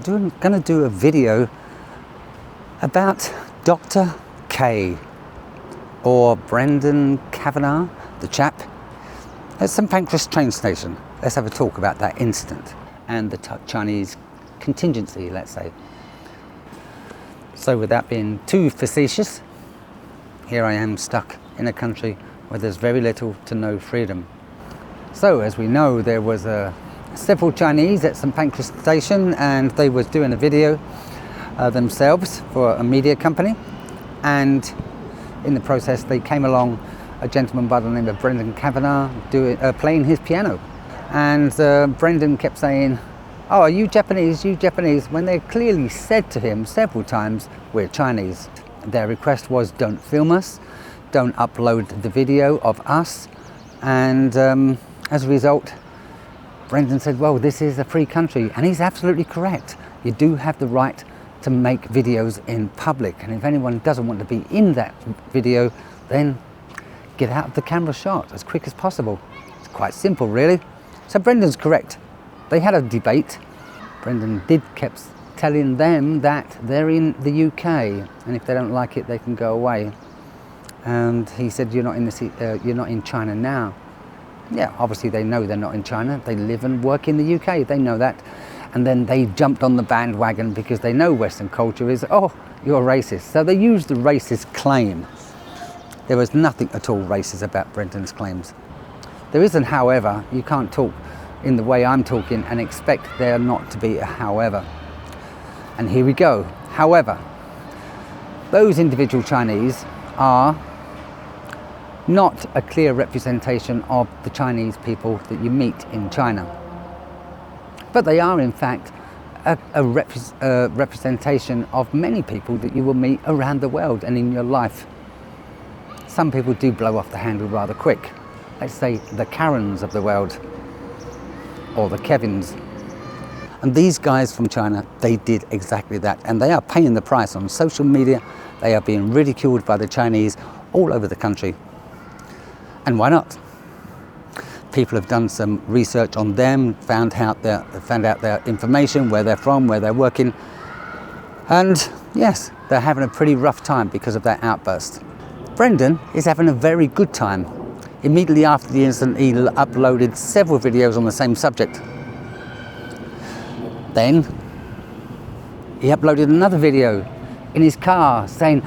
going to do a video about Dr. K, or Brendan Kavanagh, the chap, at St Pancras train station. Let's have a talk about that incident and the Chinese contingency, let's say. So without being too facetious, here I am stuck in a country where there's very little to no freedom. So as we know, there was several Chinese at St Pancras station, and they was doing a video themselves for a media company, and in the process they came along a gentleman by the name of Brendan Kavanagh playing his piano, and Brendan kept saying, "Oh, are you Japanese, you Japanese?" when they clearly said to him several times, "We're Chinese." Their request was, "Don't film us, don't upload the video of us," and as a result, Brendan said, "Well, this is a free country," and he's absolutely correct. You do have the right to make videos in public, and if anyone doesn't want to be in that video, then get out of the camera shot as quick as possible. It's quite simple, really. So Brendan's correct. They had a debate. Brendan kept telling them that they're in the UK, and if they don't like it, they can go away. And he said, "You're not in China now." Yeah, obviously they know they're not in China. They live and work in the UK. They know that. And then they jumped on the bandwagon because they know Western culture is, "Oh, you're racist." So they used the racist claim. There was nothing at all racist about Brendan's claims. There isn't, however. You can't talk in the way I'm talking and expect there not to be a however. And here we go. However, those individual Chinese are not a clear representation of the Chinese people that you meet in China. But they are, in fact, a representation of many people that you will meet around the world and in your life. Some people do blow off the handle rather quick. Let's say the Karens of the world, or the Kevins. And these guys from China, they did exactly that. And they are paying the price on social media. They are being ridiculed by the Chinese all over the country. And why not? People have done some research on them, found out their information, where they're from, where they're working. And yes, they're having a pretty rough time because of that outburst. Brendan is having a very good time. Immediately after the incident, he uploaded several videos on the same subject. Then he uploaded another video in his car saying,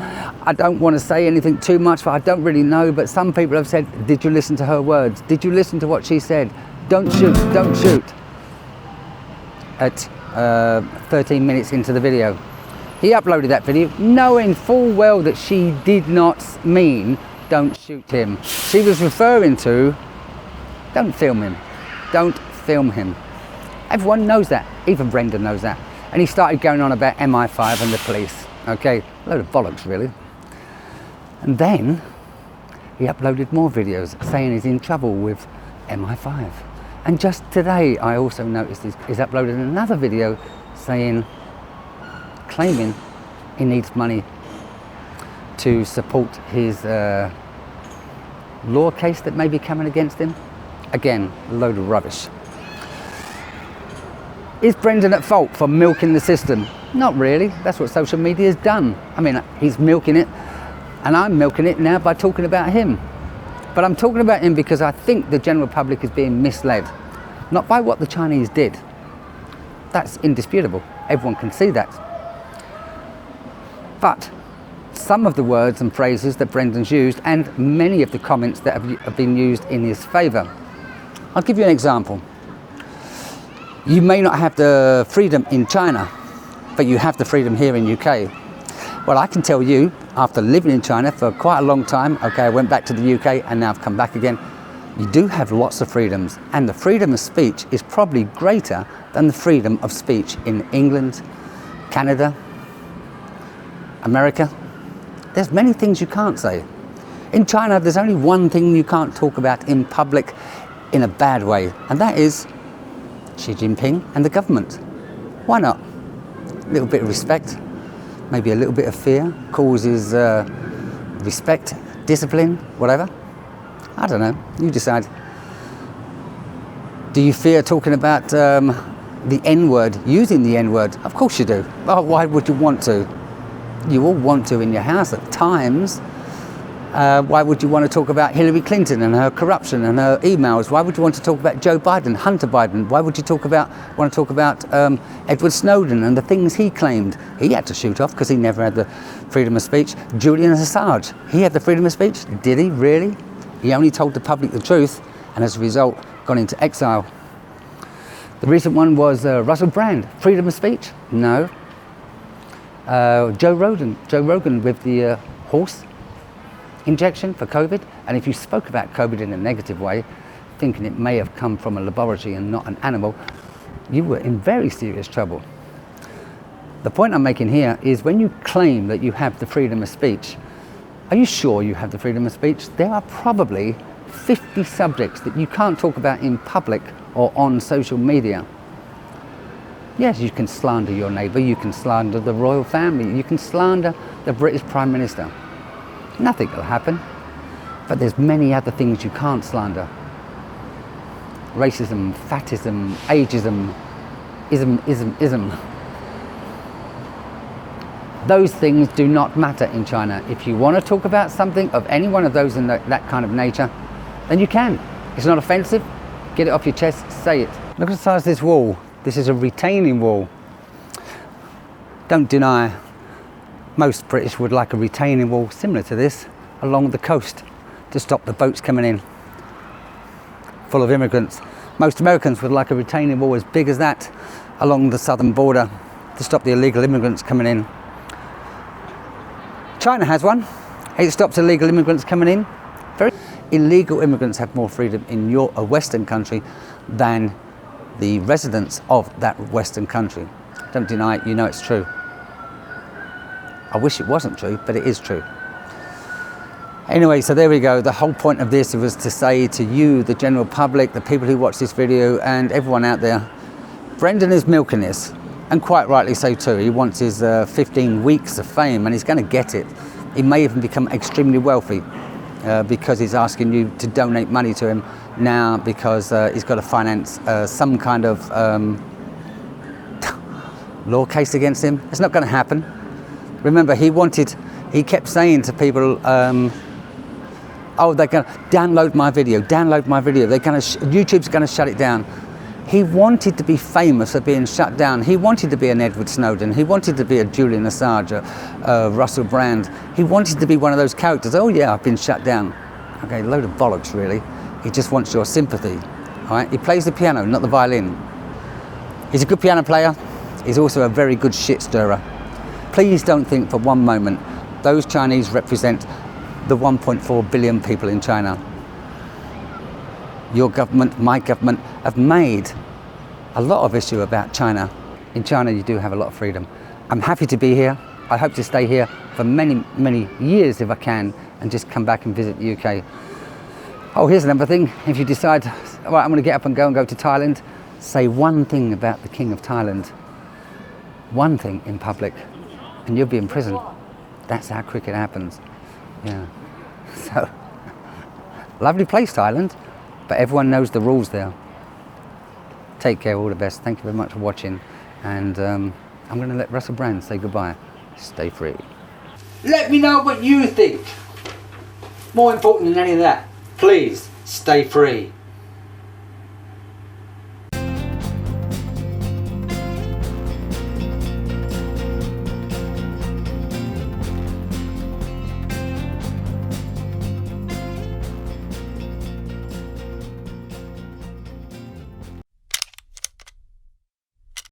"I don't want to say anything too much, but I don't really know, but some people have said, did you listen to her words? Did you listen to what she said? Don't shoot, don't shoot." At 13 minutes into the video, he uploaded that video knowing full well that she did not mean don't shoot him. She was referring to, don't film him, don't film him. Everyone knows that, even Brendan knows that. And he started going on about MI5 and the police. Okay, a load of bollocks, really. And then he uploaded more videos saying he's in trouble with MI5. And just today, I also noticed he's uploaded another video claiming he needs money to support his law case that may be coming against him. Again, a load of rubbish. Is Brendan at fault for milking the system? Not really. That's what social media has done. I mean, he's milking it, and I'm milking it now by talking about him. But I'm talking about him because I think the general public is being misled, not by what the Chinese did. That's indisputable. Everyone can see that. But some of the words and phrases that Brendan's used, and many of the comments that have been used in his favour. I'll give you an example. You may not have the freedom in China, but you have the freedom here in UK. Well, I can tell you, after living in China for quite a long time, okay, I went back to the UK and now I've come back again, you do have lots of freedoms, and the freedom of speech is probably greater than the freedom of speech in England, Canada, America. There's many things you can't say. In China, there's only one thing you can't talk about in public in a bad way, and that is Xi Jinping and the government. Why not? A little bit of respect, maybe a little bit of fear causes respect, discipline, whatever. I don't know, you decide. Do you fear talking about the N-word, using the N-word. Of course you do. Oh, why would you want to? You all want to in your house at times. Why would you want to talk about Hillary Clinton and her corruption and her emails? Why would you want to talk about Joe Biden, Hunter Biden? Why would you want to talk about Edward Snowden and the things he claimed? He had to shoot off because he never had the freedom of speech. Julian Assange, he had the freedom of speech. Did he really? He only told the public the truth and as a result gone into exile. The recent one was Russell Brand, freedom of speech? No. Joe Rogan with the horse injection for COVID, and if you spoke about COVID in a negative way, thinking it may have come from a laboratory and not an animal, you were in very serious trouble. The point I'm making here is when you claim that you have the freedom of speech, are you sure you have the freedom of speech? There are probably 50 subjects that you can't talk about in public or on social media. Yes, you can slander your neighbour, you can slander the royal family, you can slander the British Prime Minister. Nothing will happen, but there's many other things you can't slander. Racism, fatism, ageism, ism. Those things do not matter in China. If you want to talk about something of any one of those in that kind of nature, then you can. It's not offensive. Get it off your chest, say it. Look at the size of this wall. This is a retaining wall. Don't deny most British would like a retaining wall similar to this along the coast to stop the boats coming in full of immigrants. Most Americans would like a retaining wall as big as that along the southern border to stop the illegal immigrants coming in. China has one. It stops illegal immigrants coming in. Illegal immigrants have more freedom in a Western country than the residents of that Western country. Don't deny it, you know it's true. I wish it wasn't true, but it is true. Anyway, so there we go. The whole point of this was to say to you, the general public, the people who watch this video, and everyone out there, Brendan is milking this, and quite rightly so too. He wants his 15 weeks of fame, and he's going to get it. He may even become extremely wealthy because he's asking you to donate money to him now because he's got to finance some kind of law case against him. It's not going to happen. Remember, he kept saying to people, oh, they're going to download my video. YouTube's going to shut it down. He wanted to be famous for being shut down. He wanted to be an Edward Snowden. He wanted to be a Julian Assange, Russell Brand. He wanted to be one of those characters. Oh yeah, I've been shut down. Okay, load of bollocks really. He just wants your sympathy. All right? He plays the piano, not the violin. He's a good piano player. He's also a very good shit stirrer. Please don't think for one moment those Chinese represent the 1.4 billion people in China. Your government, my government, have made a lot of issue about China. In China, you do have a lot of freedom. I'm happy to be here. I hope to stay here for many, many years if I can, and just come back and visit the UK. Oh, here's another thing. If you decide, all right, I'm going to get up and go to Thailand, say one thing about the King of Thailand. One thing in public, and you'll be in prison. That's how quick it happens. Yeah. So, lovely place, Thailand, but everyone knows the rules there. Take care, all the best. Thank you very much for watching, and I'm going to let Russell Brand say goodbye. Stay free. Let me know what you think. More important than any of that, please stay free.